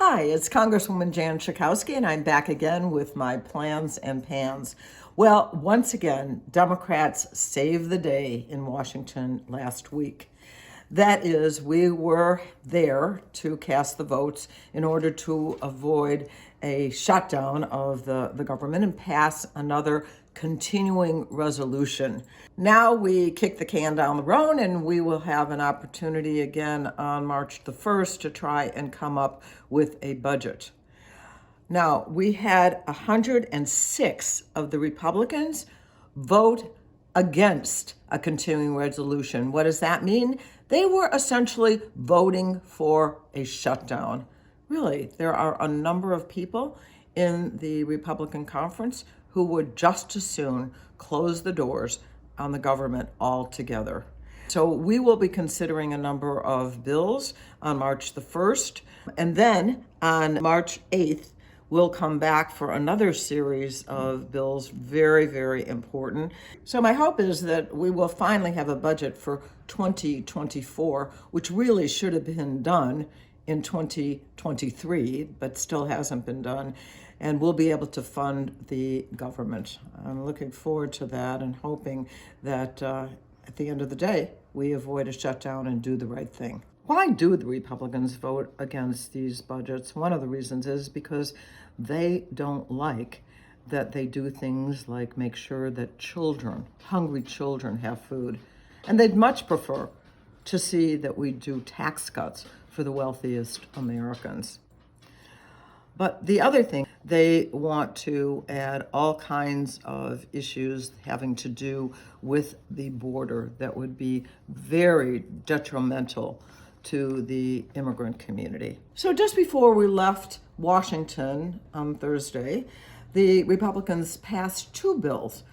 Hi, it's Congresswoman Jan Schakowsky, and I'm back again with my plans and pans. Well, once again, Democrats saved the day in Washington last week. That is, we were there to cast the votes in order to avoid a shutdown of the government and pass another continuing resolution. Now we kick the can down the road, and we will have an opportunity again on March the 1st to try and come up with a budget. Now, we had 106 of the Republicans vote against a continuing resolution. What does that mean? They were essentially voting for a shutdown. Really, there are a number of people in the Republican conference who would just as soon close the doors on the government altogether. So we will be considering a number of bills on March the 1st, and then on March 8th, we'll come back for another series of bills, very, very important. So my hope is that we will finally have a budget for 2024, which really should have been done in 2023, but still hasn't been done. And we'll be able to fund the government. I'm looking forward to that and hoping that at the end of the day, we avoid a shutdown and do the right thing. Why do the Republicans vote against these budgets? One of the reasons is because they don't like that they do things like make sure that children, hungry children, have food. And they'd much prefer to see that we do tax cuts for the wealthiest Americans. But the other thing, they want to add all kinds of issues having to do with the border that would be very detrimental to the immigrant community. So just before we left Washington on Thursday, the Republicans passed two bills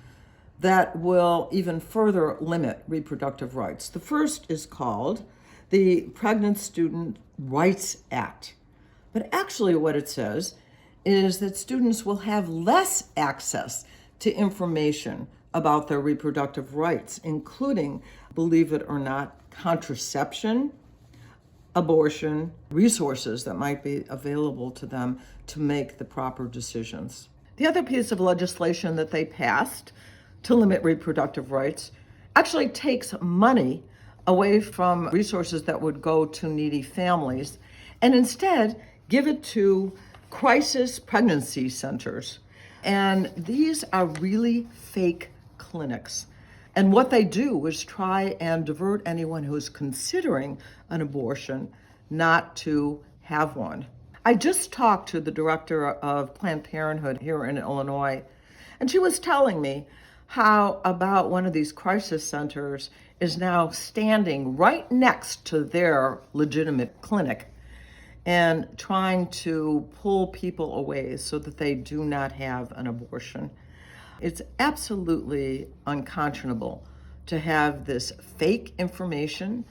that will even further limit reproductive rights. The first is called the Pregnant Student Rights Act. But actually what it says is that students will have less access to information about their reproductive rights, including, believe it or not, contraception, abortion, resources that might be available to them to make the proper decisions. The other piece of legislation that they passed to limit reproductive rights actually takes money away from resources that would go to needy families and instead give it to crisis pregnancy centers. And these are really fake clinics. And what they do is try and divert anyone who's considering an abortion not to have one. I just talked to the director of Planned Parenthood here in Illinois, and she was telling me how about one of these crisis centers is now standing right next to their legitimate clinic and trying to pull people away so that they do not have an abortion. It's absolutely unconscionable to have this fake information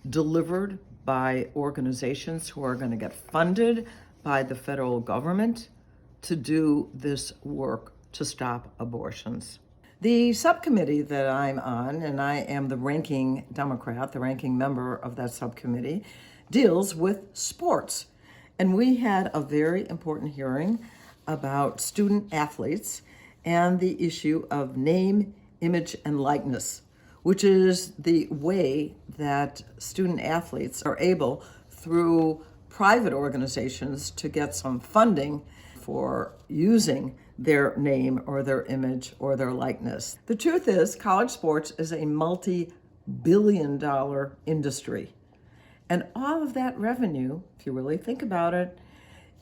delivered by organizations who are going to get funded by the federal government to do this work to stop abortions. The subcommittee that I'm on, and I am the ranking Democrat, the ranking member of that subcommittee, deals with sports. And we had a very important hearing about student athletes and the issue of name, image, and likeness, which is the way that student athletes are able, through private organizations, to get some funding for using their name or their image or their likeness. The truth is, college sports is a multi-billion-dollar industry. And all of that revenue, if you really think about it,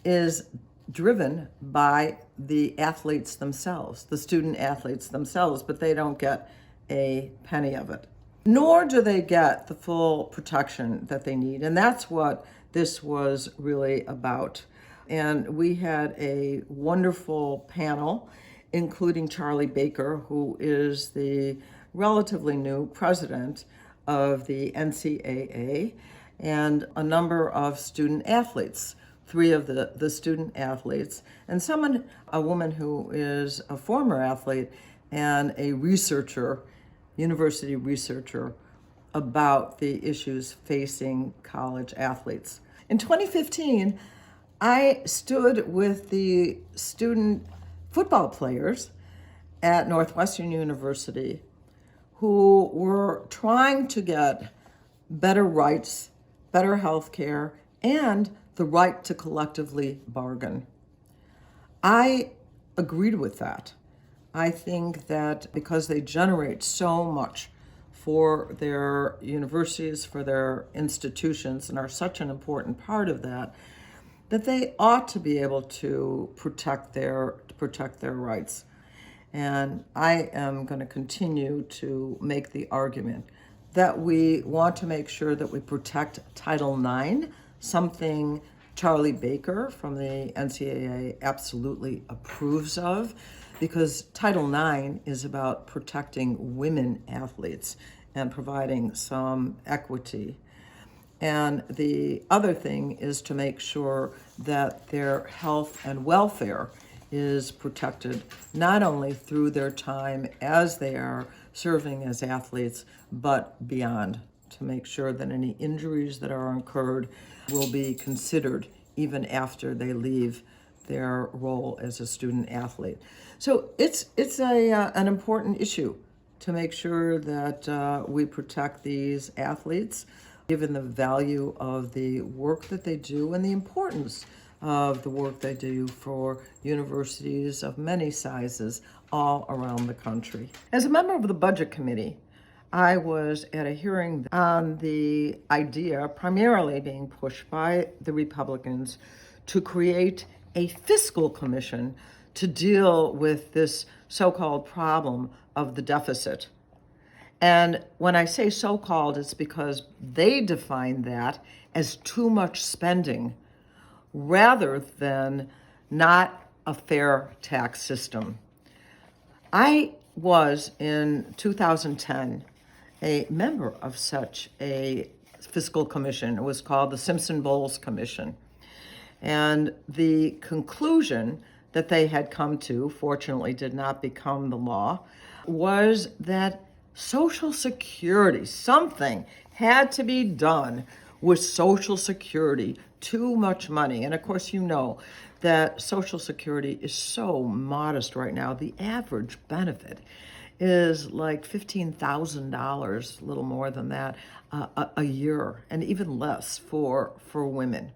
is driven by the athletes themselves, the student athletes themselves, but they don't get a penny of it. Nor do they get the full protection that they need. And that's what this was really about. And we had a wonderful panel, including Charlie Baker, who is the relatively new president of the NCAA, and a number of student athletes, three of the student athletes, and a woman who is a former athlete and a researcher, university researcher, about the issues facing college athletes. In 2015, I stood with the student football players at Northwestern University who were trying to get better rights, better health care, and the right to collectively bargain. I agreed with that. I think that because they generate so much for their universities, for their institutions, and are such an important part of that, that they ought to be able to protect their rights. And I am going to continue to make the argument that we want to make sure that we protect Title IX, something Charlie Baker from the NCAA absolutely approves of, because Title IX is about protecting women athletes and providing some equity. And the other thing is to make sure that their health and welfare is protected, not only through their time as they are serving as athletes, but beyond, to make sure that any injuries that are incurred will be considered even after they leave their role as a student athlete. So it's an important issue to make sure that we protect these athletes, given the value of the work that they do and the importance of the work they do for universities of many sizes all around the country. As a member of the Budget Committee, I was at a hearing on the idea, primarily being pushed by the Republicans, to create a fiscal commission to deal with this so-called problem of the deficit. And when I say so-called, it's because they define that as too much spending rather than not a fair tax system. I was, in 2010, a member of such a fiscal commission. It was called the Simpson-Bowles Commission. And the conclusion that they had come to, fortunately did not become the law, was that Social Security, something had to be done with Social Security. Too much money. And of course, you know that Social Security is so modest right now. The average benefit is like $15,000, a little more than that, a year, and even less for women.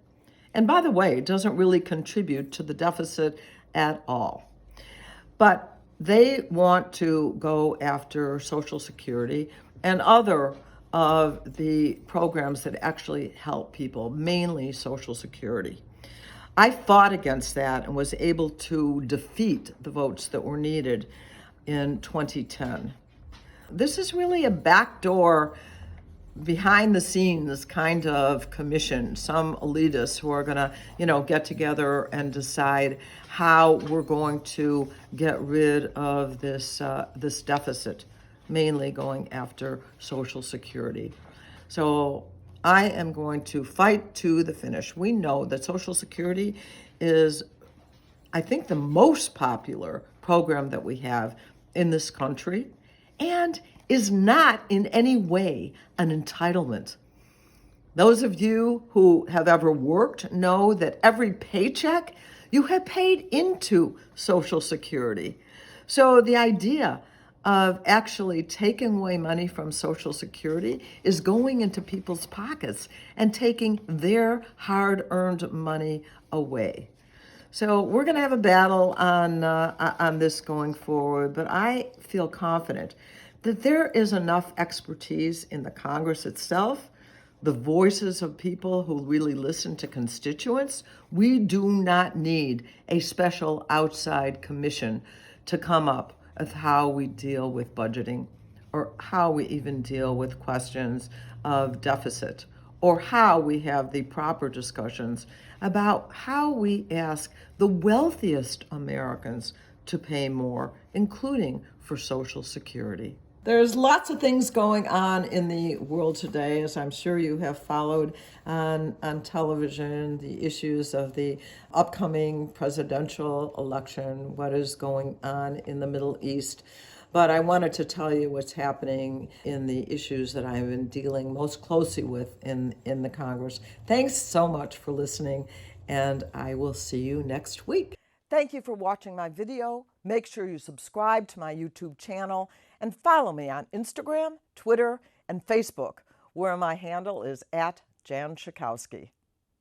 And by the way, it doesn't really contribute to the deficit at all. But they want to go after Social Security and other of the programs that actually help people, mainly Social Security. I fought against that and was able to defeat the votes that were needed in 2010. This is really a backdoor, behind the scenes kind of commission, some elitists who are going to, get together and decide how we're going to get rid of this deficit, mainly going after Social Security. So I am going to fight to the finish. We know that Social Security is, I think, the most popular program that we have in this country, and is not in any way an entitlement. Those of you who have ever worked know that every paycheck you have paid into Social Security. So the idea of actually taking away money from Social Security is going into people's pockets and taking their hard-earned money away. So we're going to have a battle on this going forward, but I feel confident that there is enough expertise in the Congress itself, the voices of people who really listen to constituents. We do not need a special outside commission to come up with how we deal with budgeting, or how we even deal with questions of deficit, or how we have the proper discussions about how we ask the wealthiest Americans to pay more, including for Social Security. There's lots of things going on in the world today, as I'm sure you have followed on television, the issues of the upcoming presidential election, what is going on in the Middle East. But I wanted to tell you what's happening in the issues that I've been dealing most closely with in the Congress. Thanks so much for listening, and I will see you next week. Thank you for watching my video. Make sure you subscribe to my YouTube channel and follow me on Instagram, Twitter, and Facebook, where my handle is @Jan Schakowsky.